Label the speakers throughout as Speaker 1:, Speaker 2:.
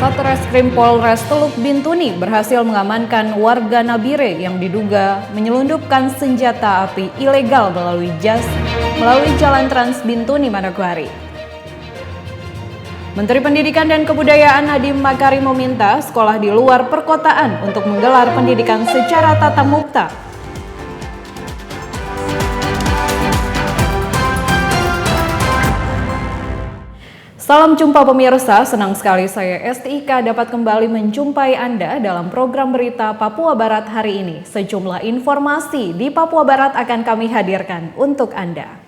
Speaker 1: Satreskrim Polres Teluk Bintuni berhasil mengamankan warga Nabire yang diduga menyelundupkan senjata api ilegal melalui Jalan Trans Bintuni, Manokwari. Menteri Pendidikan dan Kebudayaan Nadiem Makarim meminta sekolah di luar perkotaan untuk menggelar pendidikan secara tatap muka. Salam jumpa pemirsa, senang sekali saya Esti Ika dapat kembali menjumpai Anda dalam program berita Papua Barat hari ini. Sejumlah informasi di Papua Barat akan kami hadirkan untuk Anda.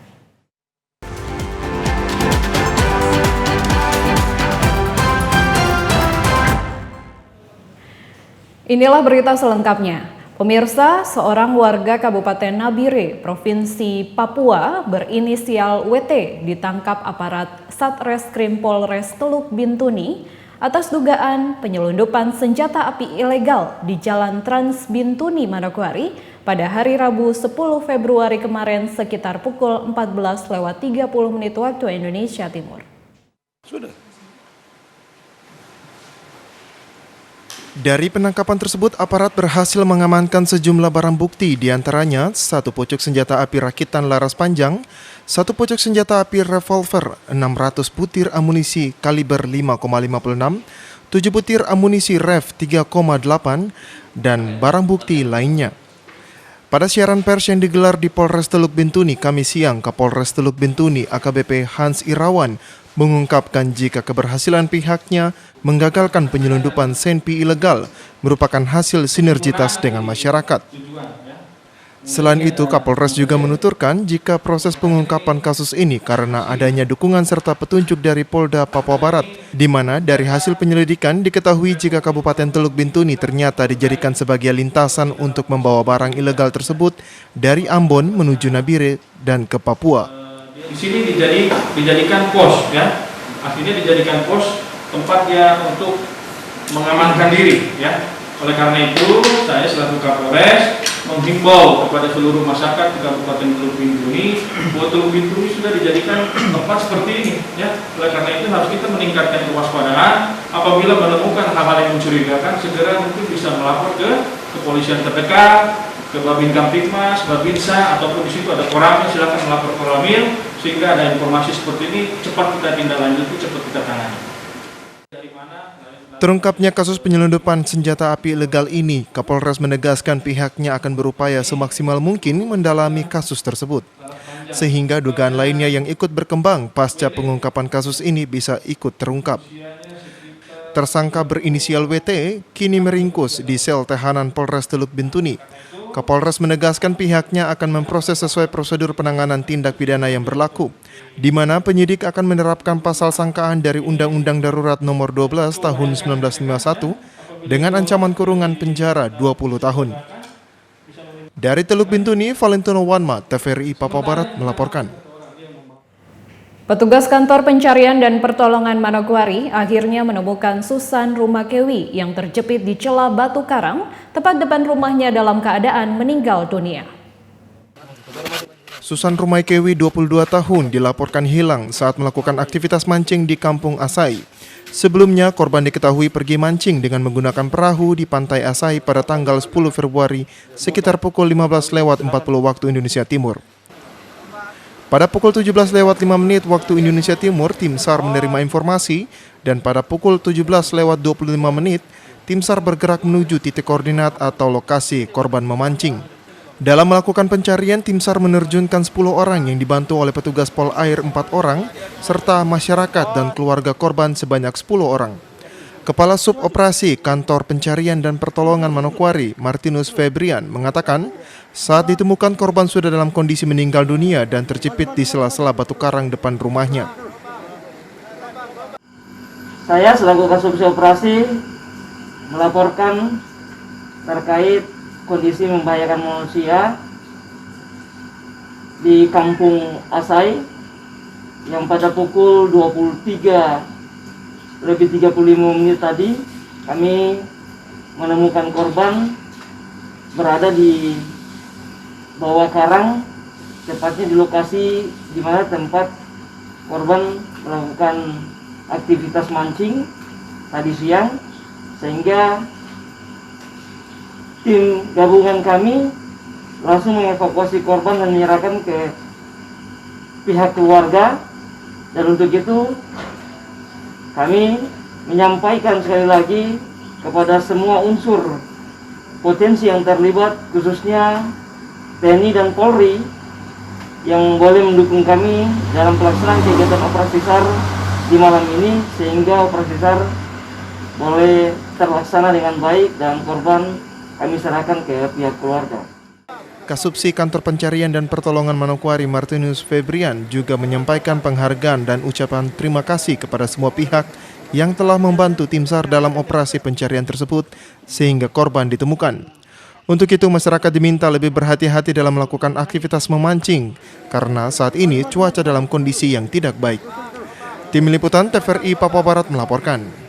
Speaker 1: Inilah berita selengkapnya. Pemirsa, seorang warga Kabupaten Nabire, Provinsi Papua berinisial WT ditangkap aparat Satreskrim Polres Teluk Bintuni atas dugaan penyelundupan senjata api ilegal di Jalan Trans Bintuni, Manokwari pada hari Rabu 10 Februari kemarin sekitar pukul 14.30 waktu Indonesia Timur.
Speaker 2: Dari penangkapan tersebut, aparat berhasil mengamankan sejumlah barang bukti, diantaranya satu pucuk senjata api rakitan laras panjang, satu pucuk senjata api revolver, 600 butir amunisi kaliber 5,56, 7 butir amunisi rev 3,8, dan barang bukti lainnya. Pada siaran pers yang digelar di Polres Teluk Bintuni Kamis siang, Kapolres Teluk Bintuni AKBP Hans Irawan mengungkapkan jika keberhasilan pihaknya menggagalkan penyelundupan senpi ilegal merupakan hasil sinergitas dengan masyarakat. Selain itu, Kapolres juga menuturkan jika proses pengungkapan kasus ini karena adanya dukungan serta petunjuk dari Polda Papua Barat, di mana dari hasil penyelidikan diketahui jika Kabupaten Teluk Bintuni ternyata dijadikan sebagai lintasan untuk membawa barang ilegal tersebut dari Ambon menuju Nabire dan ke Papua.
Speaker 3: Di sini dijadikan pos, ya, akhirnya dijadikan pos tempat ya untuk mengamankan diri, ya. Oleh karena itu, saya selaku Kapolres menghimbau kepada seluruh masyarakat di Kabupaten Teluk Bintuni bahwa Teluk Bintuni sudah dijadikan tempat seperti ini, ya. Oleh karena itu harus kita meningkatkan kewaspadaan. Apabila menemukan hal-hal yang mencurigakan, segera mungkin bisa melapor ke kepolisian terdekat, ke Babin Kamtipmas, Babinsa, ataupun di situ ada koramil, silakan melapor koramil sehingga ada informasi seperti ini cepat kita tindak lanjuti, cepat kita tangani.
Speaker 2: Terungkapnya kasus penyelundupan senjata api ilegal ini, Kapolres menegaskan pihaknya akan berupaya semaksimal mungkin mendalami kasus tersebut, sehingga dugaan lainnya yang ikut berkembang pasca pengungkapan kasus ini bisa ikut terungkap. Tersangka berinisial WT kini meringkus di sel tahanan Polres Teluk Bintuni. Kapolres menegaskan pihaknya akan memproses sesuai prosedur penanganan tindak pidana yang berlaku, di mana penyidik akan menerapkan pasal sangkaan dari Undang-Undang Darurat Nomor 12 Tahun 1951 dengan ancaman kurungan penjara 20 tahun. Dari Teluk Bintuni, Valentino Wanma, TVRI Papua Barat melaporkan.
Speaker 1: Petugas kantor pencarian dan pertolongan Manokwari akhirnya menemukan Susan Rumakewi yang terjepit di celah batu karang tepat depan rumahnya dalam keadaan meninggal dunia.
Speaker 2: Susan Rumakewi, 22 tahun, dilaporkan hilang saat melakukan aktivitas mancing di Kampung Asai. Sebelumnya, korban diketahui pergi mancing dengan menggunakan perahu di Pantai Asai pada tanggal 10 Februari sekitar pukul 15.40 waktu Indonesia Timur. Pada pukul 17.05 waktu Indonesia Timur, tim SAR menerima informasi dan pada pukul 17.25 tim SAR bergerak menuju titik koordinat atau lokasi korban memancing. Dalam melakukan pencarian, tim SAR menerjunkan 10 orang yang dibantu oleh petugas Polair 4 orang serta masyarakat dan keluarga korban sebanyak 10 orang. Kepala Sub Operasi Kantor Pencarian dan Pertolongan Manokwari, Martinus Febrian, mengatakan saat ditemukan korban sudah dalam kondisi meninggal dunia dan terjepit di sela-sela batu karang depan rumahnya.
Speaker 4: Saya selaku Kasubsi Operasi melaporkan terkait kondisi membahayakan manusia di Kampung Asai yang pada pukul 23:35 tadi kami menemukan korban berada di bawah karang, tepatnya di lokasi di mana tempat korban melakukan aktivitas mancing tadi siang, sehingga tim gabungan kami langsung mengevakuasi korban dan menyerahkan ke pihak keluarga. Dan untuk itu kami menyampaikan sekali lagi kepada semua unsur potensi yang terlibat, khususnya TNI dan Polri, yang boleh mendukung kami dalam pelaksanaan kegiatan operasi SAR di malam ini, sehingga operasi SAR boleh terlaksana dengan baik dan korban kami serahkan ke pihak keluarga.
Speaker 2: Kasubsi Kantor Pencarian dan Pertolongan Manokwari Martinus Febrian juga menyampaikan penghargaan dan ucapan terima kasih kepada semua pihak yang telah membantu tim SAR dalam operasi pencarian tersebut sehingga korban ditemukan. Untuk itu masyarakat diminta lebih berhati-hati dalam melakukan aktivitas memancing karena saat ini cuaca dalam kondisi yang tidak baik. Tim Liputan TVRI Papua Barat melaporkan.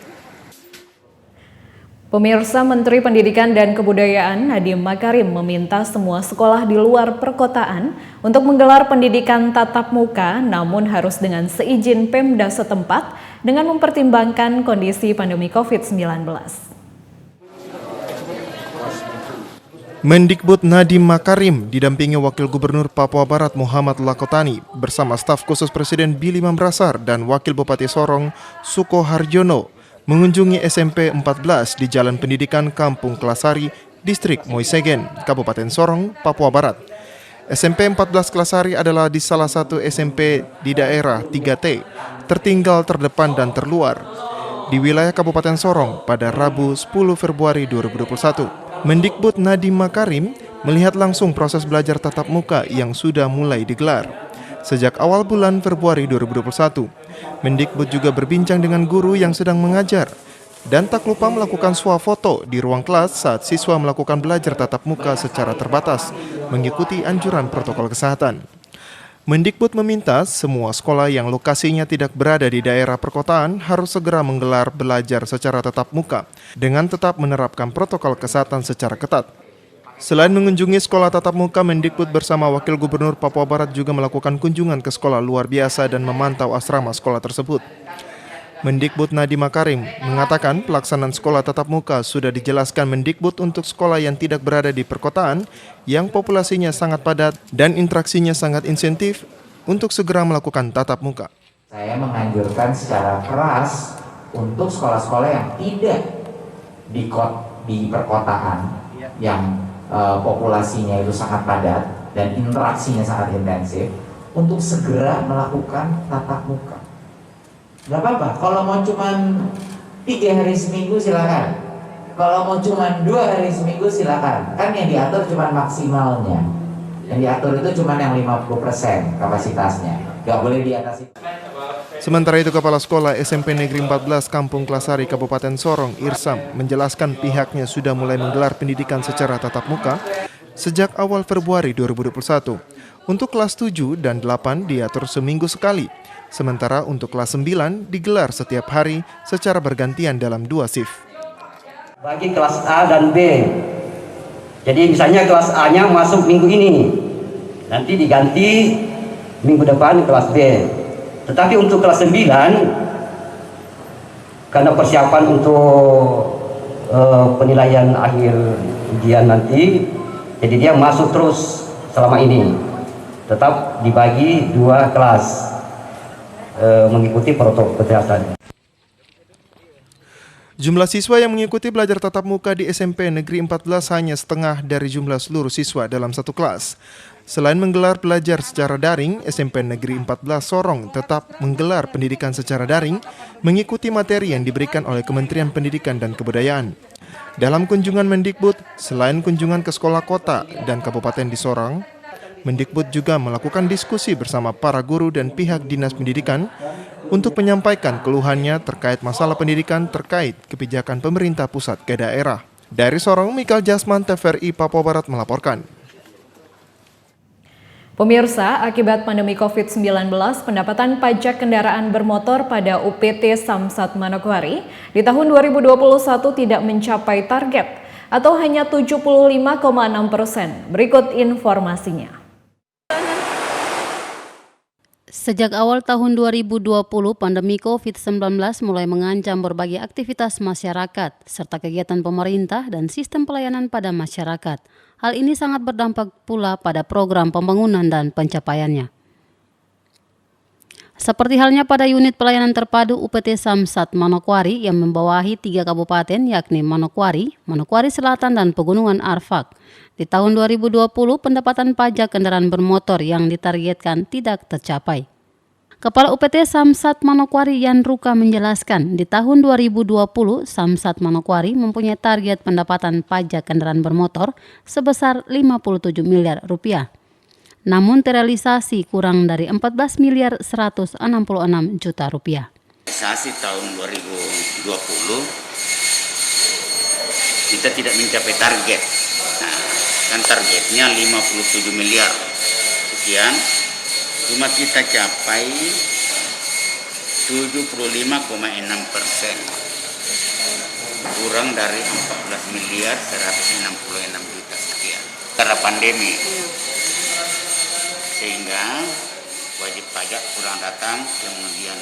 Speaker 1: Pemirsa, Menteri Pendidikan dan Kebudayaan Nadiem Makarim meminta semua sekolah di luar perkotaan untuk menggelar pendidikan tatap muka, namun harus dengan seizin Pemda setempat dengan mempertimbangkan kondisi pandemi COVID-19.
Speaker 2: Mendikbud Nadiem Makarim didampingi Wakil Gubernur Papua Barat Muhammad Lakotani bersama staf khusus Presiden Billy Mambrasar dan Wakil Bupati Sorong Suko Harjono mengunjungi SMP 14 di Jalan Pendidikan Kampung Kelasari, Distrik Moisegen, Kabupaten Sorong, Papua Barat. SMP 14 Kelasari adalah di salah satu SMP di daerah 3T, tertinggal, terdepan, dan terluar di wilayah Kabupaten Sorong pada Rabu 10 Februari 2021. Mendikbud Nadiem Makarim melihat langsung proses belajar tatap muka yang sudah mulai digelar sejak awal bulan Februari 2021. Mendikbud juga berbincang dengan guru yang sedang mengajar dan tak lupa melakukan swafoto di ruang kelas saat siswa melakukan belajar tatap muka secara terbatas mengikuti anjuran protokol kesehatan. Mendikbud meminta semua sekolah yang lokasinya tidak berada di daerah perkotaan harus segera menggelar belajar secara tatap muka dengan tetap menerapkan protokol kesehatan secara ketat. Selain mengunjungi sekolah tatap muka, Mendikbud bersama Wakil Gubernur Papua Barat juga melakukan kunjungan ke sekolah luar biasa dan memantau asrama sekolah tersebut. Mendikbud Nadiem Makarim mengatakan pelaksanaan sekolah tatap muka sudah dijelaskan Mendikbud untuk sekolah yang tidak berada di perkotaan, yang populasinya sangat padat dan interaksinya sangat insentif untuk segera melakukan tatap muka.
Speaker 5: Saya menganjurkan secara keras untuk sekolah-sekolah yang tidak di perkotaan, yang populasinya itu sangat padat dan interaksinya sangat intensif, untuk segera melakukan tatap muka. Gak apa-apa, kalau mau cuman 3 hari seminggu silakan, kalau mau cuman 2 hari seminggu silakan. Kan yang diatur cuman maksimalnya, yang diatur itu cuman yang 50% kapasitasnya, gak boleh di atas itu.
Speaker 2: Sementara itu, Kepala Sekolah SMP Negeri 14 Kampung Kelasari Kabupaten Sorong, Irsam, menjelaskan pihaknya sudah mulai menggelar pendidikan secara tatap muka sejak awal Februari 2021. Untuk kelas 7 dan 8 diatur seminggu sekali, sementara untuk kelas 9 digelar setiap hari secara bergantian dalam 2 shift.
Speaker 6: Bagi kelas A dan B, jadi misalnya kelas A-nya masuk minggu ini, nanti diganti minggu depan kelas B. Tetapi untuk kelas 9, karena persiapan untuk penilaian akhir ujian nanti, jadi dia masuk terus selama ini. Tetap dibagi 2 kelas, mengikuti protokol kesehatan.
Speaker 2: Jumlah siswa yang mengikuti belajar tatap muka di SMP Negeri 14 hanya setengah dari jumlah seluruh siswa dalam satu kelas. Selain menggelar belajar secara daring, SMP Negeri 14 Sorong tetap menggelar pendidikan secara daring, mengikuti materi yang diberikan oleh Kementerian Pendidikan dan Kebudayaan. Dalam kunjungan Mendikbud, selain kunjungan ke sekolah kota dan kabupaten di Sorong, Mendikbud juga melakukan diskusi bersama para guru dan pihak Dinas Pendidikan untuk menyampaikan keluhannya terkait masalah pendidikan terkait kebijakan pemerintah pusat ke daerah. Dari Sorong, Mikael Jasman, TVRI Papua Barat melaporkan.
Speaker 1: Pemirsa, akibat pandemi COVID-19, pendapatan pajak kendaraan bermotor pada UPT Samsat Manokwari di tahun 2021 tidak mencapai target atau hanya 75,6%. Berikut informasinya.
Speaker 7: Sejak awal tahun 2020, pandemi COVID-19 mulai mengancam berbagai aktivitas masyarakat, serta kegiatan pemerintah dan sistem pelayanan pada masyarakat. Hal ini sangat berdampak pula pada program pembangunan dan pencapaiannya. Seperti halnya pada unit pelayanan terpadu UPT Samsat Manokwari yang membawahi 3 kabupaten yakni Manokwari, Manokwari Selatan, dan Pegunungan Arfak. Di tahun 2020, pendapatan pajak kendaraan bermotor yang ditargetkan tidak tercapai. Kepala UPT Samsat Manokwari Yan Ruka menjelaskan, di tahun 2020 Samsat Manokwari mempunyai target pendapatan pajak kendaraan bermotor sebesar 57 miliar rupiah. Namun terrealisasi kurang dari 14 miliar 166 juta rupiah.
Speaker 8: Realisasi tahun 2020 kita tidak mencapai target. Nah, kan targetnya 57 miliar sekian, cuma kita capai 75,6%, kurang dari 14 miliar 166 juta sekian karena pandemi. Sehingga wajib pajak kurang datang, kemudian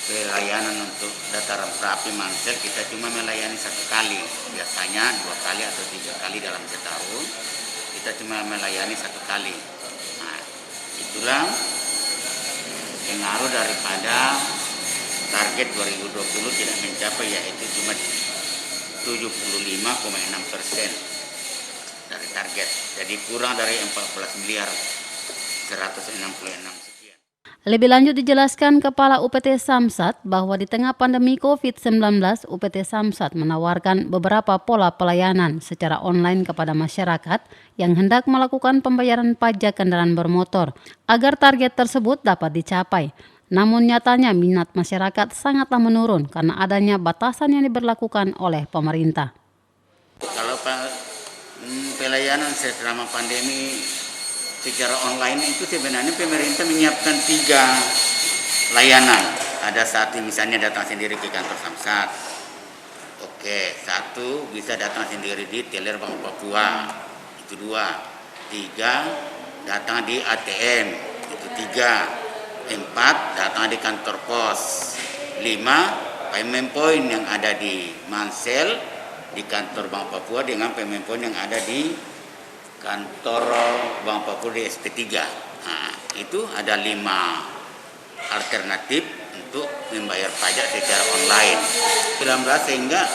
Speaker 8: pelayanan untuk dataran Merapi Mansel kita cuma melayani 1 kali, biasanya 2 kali atau 3 kali dalam setahun, kita cuma melayani 1 kali. Nah, itulah pengaruh daripada target 2020 tidak mencapai, yaitu cuma 75,6% dari target, jadi kurang dari 14 miliar 166 sekian.
Speaker 7: Lebih lanjut dijelaskan Kepala UPT Samsat bahwa di tengah pandemi COVID-19, UPT Samsat menawarkan beberapa pola pelayanan secara online kepada masyarakat yang hendak melakukan pembayaran pajak kendaraan bermotor agar target tersebut dapat dicapai. Namun nyatanya minat masyarakat sangatlah menurun karena adanya batasan yang diberlakukan oleh pemerintah.
Speaker 8: Kalau pelayanan selama pandemi secara online itu sebenarnya pemerintah menyiapkan 3 layanan. Ada satu misalnya datang sendiri ke kantor Samsat. Oke, 1 bisa datang sendiri di teller Bank Papua. Itu 2. 3 datang di ATM. Itu 3. 4 datang di kantor pos. 5 payment point yang ada di Mansel di kantor Bank Papua dengan payment point yang ada di kantor Bank Papua di SP3. Nah, itu ada 5 alternatif untuk membayar pajak secara online. 19 sehingga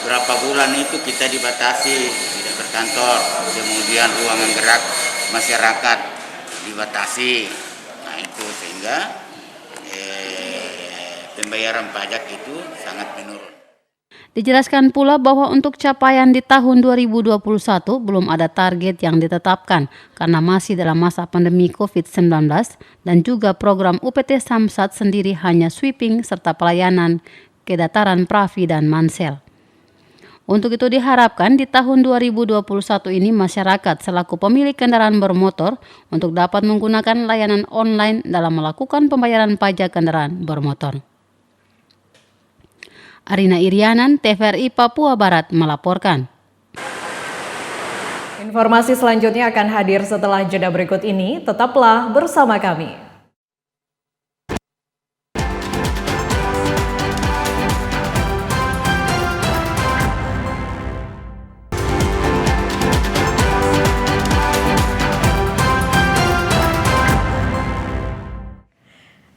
Speaker 8: berapa bulan itu kita dibatasi tidak berkantor, kemudian ruangan gerak masyarakat dibatasi. Nah, itu sehingga pembayaran pajak itu sangat menurun.
Speaker 7: Dijelaskan pula bahwa untuk capaian di tahun 2021 belum ada target yang ditetapkan karena masih dalam masa pandemi COVID-19 dan juga program UPT Samsat sendiri hanya sweeping serta pelayanan ke dataran Merapi dan Mansel. Untuk itu diharapkan di tahun 2021 ini masyarakat selaku pemilik kendaraan bermotor untuk dapat menggunakan layanan online dalam melakukan pembayaran pajak kendaraan bermotor. Arina Irianan, TVRI Papua Barat melaporkan.
Speaker 1: Informasi selanjutnya akan hadir setelah jeda berikut ini. Tetaplah bersama kami.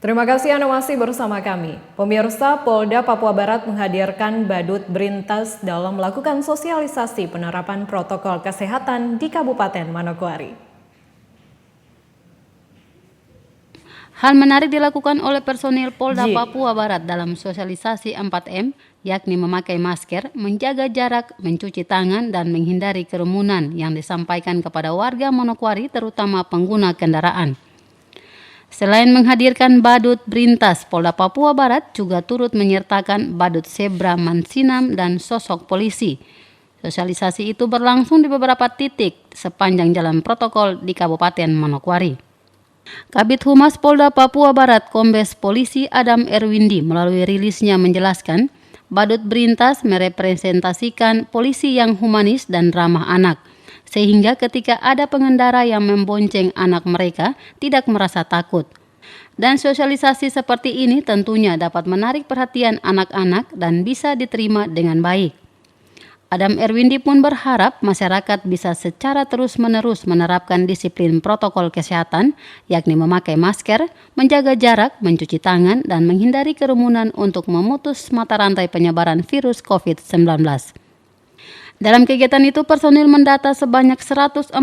Speaker 1: Terima kasih Anda masih bersama kami. Pemirsa, Polda Papua Barat menghadirkan badut Brintas dalam melakukan sosialisasi penerapan protokol kesehatan di Kabupaten Manokwari.
Speaker 7: Hal menarik dilakukan oleh personil Polda Papua Barat dalam sosialisasi 4M, yakni memakai masker, menjaga jarak, mencuci tangan, dan menghindari kerumunan yang disampaikan kepada warga Manokwari terutama pengguna kendaraan. Selain menghadirkan badut Brintas, Polda Papua Barat juga turut menyertakan badut zebra Mansinam dan sosok polisi. Sosialisasi itu berlangsung di beberapa titik sepanjang jalan protokol di Kabupaten Manokwari. Kabid Humas Polda Papua Barat Kombes Polisi Adam Erwindi melalui rilisnya menjelaskan, badut Brintas merepresentasikan polisi yang humanis dan ramah anak, sehingga ketika ada pengendara yang membonceng anak mereka tidak merasa takut. Dan sosialisasi seperti ini tentunya dapat menarik perhatian anak-anak dan bisa diterima dengan baik. Adam Erwindi pun berharap masyarakat bisa secara terus-menerus menerapkan disiplin protokol kesehatan, yakni memakai masker, menjaga jarak, mencuci tangan, dan menghindari kerumunan untuk memutus mata rantai penyebaran virus COVID-19. Dalam kegiatan itu, personil mendata sebanyak 142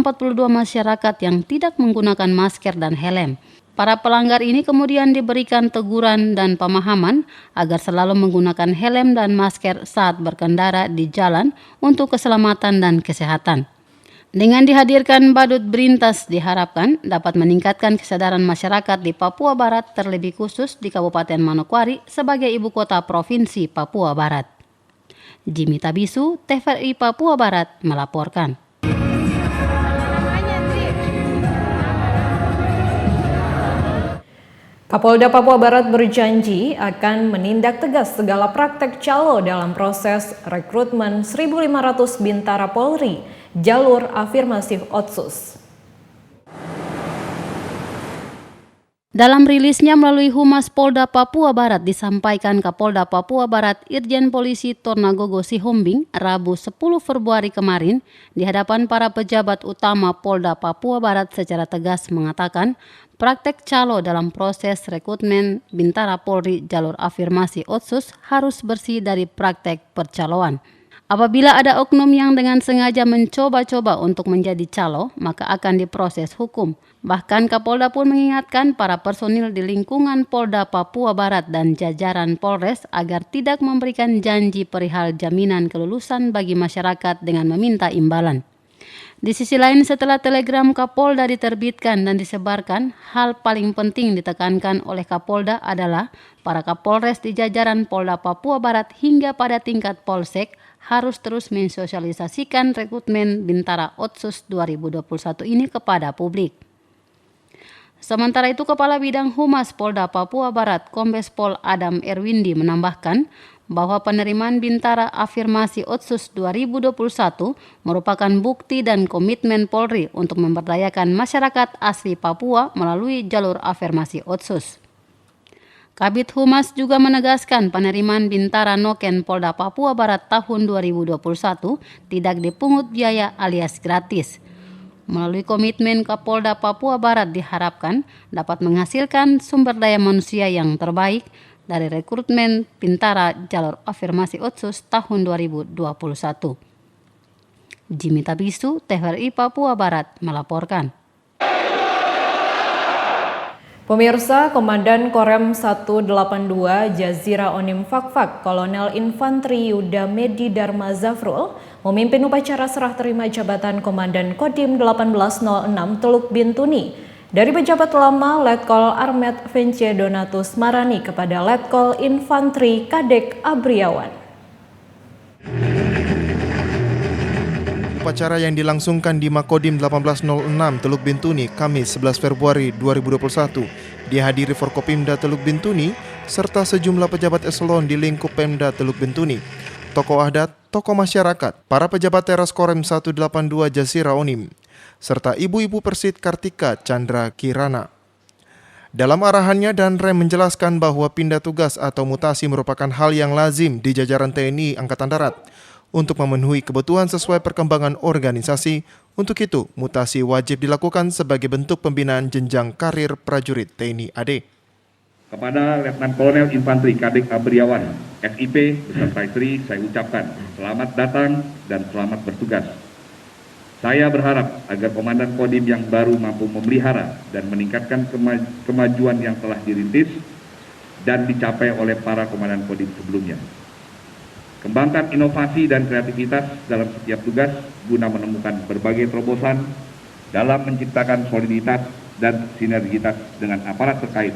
Speaker 7: masyarakat yang tidak menggunakan masker dan helm. Para pelanggar ini kemudian diberikan teguran dan pemahaman agar selalu menggunakan helm dan masker saat berkendara di jalan untuk keselamatan dan kesehatan. Dengan dihadirkan badut berintas diharapkan dapat meningkatkan kesadaran masyarakat di Papua Barat, terlebih khusus di Kabupaten Manokwari sebagai ibu kota Provinsi Papua Barat. Jimmy Tabisu, TVRI Papua Barat melaporkan.
Speaker 1: Kapolda Papua Barat berjanji akan menindak tegas segala praktek calo dalam proses rekrutmen 1.500 Bintara Polri, jalur afirmatif Otsus.
Speaker 7: Dalam rilisnya melalui Humas Polda Papua Barat disampaikan Kapolda Papua Barat Irjen Polisi Tornagogo Sihombing Rabu 10 Februari kemarin di hadapan para pejabat utama Polda Papua Barat secara tegas mengatakan praktek calo dalam proses rekrutmen Bintara Polri jalur afirmasi Otsus harus bersih dari praktek percaloan. Apabila ada oknum yang dengan sengaja mencoba-coba untuk menjadi calo, maka akan diproses hukum. Bahkan Kapolda pun mengingatkan para personil di lingkungan Polda Papua Barat dan jajaran Polres agar tidak memberikan janji perihal jaminan kelulusan bagi masyarakat dengan meminta imbalan. Di sisi lain, setelah telegram Kapolda diterbitkan dan disebarkan, hal paling penting ditekankan oleh Kapolda adalah para Kapolres di jajaran Polda Papua Barat hingga pada tingkat Polsek harus terus mensosialisasikan rekrutmen Bintara Otsus 2021 ini kepada publik. Sementara itu, Kepala Bidang Humas Polda Papua Barat, Kombes Pol Adam Erwindi menambahkan bahwa penerimaan Bintara Afirmasi Otsus 2021 merupakan bukti dan komitmen Polri untuk memberdayakan masyarakat asli Papua melalui jalur afirmasi Otsus. Kabid Humas juga menegaskan penerimaan Bintara Noken Polda Papua Barat tahun 2021 tidak dipungut biaya alias gratis. Melalui komitmen Kapolda Papua Barat diharapkan dapat menghasilkan sumber daya manusia yang terbaik dari rekrutmen Bintara jalur afirmasi Otsus tahun 2021. Jimmy Tabisu, TVRI Papua Barat melaporkan.
Speaker 1: Pemirsa, Komandan Korem 182 Jazira Onim Fakfak, Kolonel Infanteri Yuda Medi Dharma Zafrul, memimpin upacara serah terima jabatan Komandan Kodim 1806 Teluk Bintuni dari pejabat lama Letkol Armet Vence Donatus Marani kepada Letkol Infanteri Kadek Abriawan.
Speaker 2: Upacara yang dilangsungkan di Makodim 1806 Teluk Bintuni Kamis 11 Februari 2021 dihadiri Forkopimda Teluk Bintuni serta sejumlah pejabat eselon di lingkup Pemda Teluk Bintuni, tokoh adat, tokoh masyarakat, para pejabat teras Korem 182 Jazira Onim, serta ibu-ibu Persit Kartika Chandra Kirana. Dalam arahannya, Danrem menjelaskan bahwa pindah tugas atau mutasi merupakan hal yang lazim di jajaran TNI Angkatan Darat untuk memenuhi kebutuhan sesuai perkembangan organisasi. Untuk itu, mutasi wajib dilakukan sebagai bentuk pembinaan jenjang karir prajurit TNI AD.
Speaker 9: Kepada Letnan Kolonel Infanteri Kadek Abriawan, SIP, beserta istri, saya ucapkan selamat datang dan selamat bertugas. Saya berharap agar Komandan Kodim yang baru mampu memelihara dan meningkatkan kemajuan yang telah dirintis dan dicapai oleh para Komandan Kodim sebelumnya. Kembangkan inovasi dan kreativitas dalam setiap tugas guna menemukan berbagai terobosan dalam menciptakan soliditas dan sinergitas dengan aparat terkait,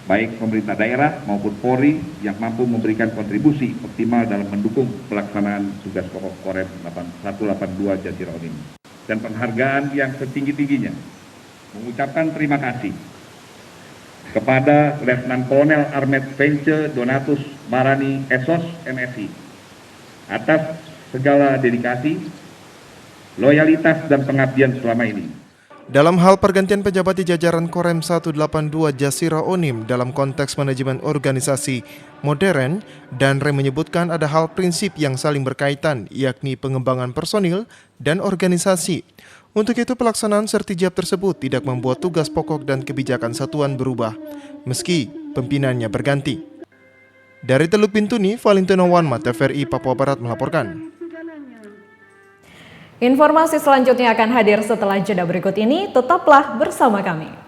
Speaker 9: baik pemerintah daerah maupun Polri yang mampu memberikan kontribusi optimal dalam mendukung pelaksanaan tugas pokok Korem 182 Jazira Onim. Dan penghargaan yang setinggi-tingginya mengucapkan terima kasih kepada Letnan Kolonel Armet Vence Donatus Marani SOS MSI atas segala dedikasi, loyalitas dan pengabdian selama ini.
Speaker 2: Dalam hal pergantian pejabat di jajaran Korem 182 Jasira Onim dalam konteks manajemen organisasi modern, Danre menyebutkan ada hal prinsip yang saling berkaitan, yakni pengembangan personil dan organisasi. Untuk itu pelaksanaan sertijab tersebut tidak membuat tugas pokok dan kebijakan satuan berubah, meski pimpinannya berganti. Dari Teluk Bintuni, Valentino Wanma, TVRI Papua Barat melaporkan.
Speaker 1: Informasi selanjutnya akan hadir setelah jeda berikut ini, tetaplah bersama kami.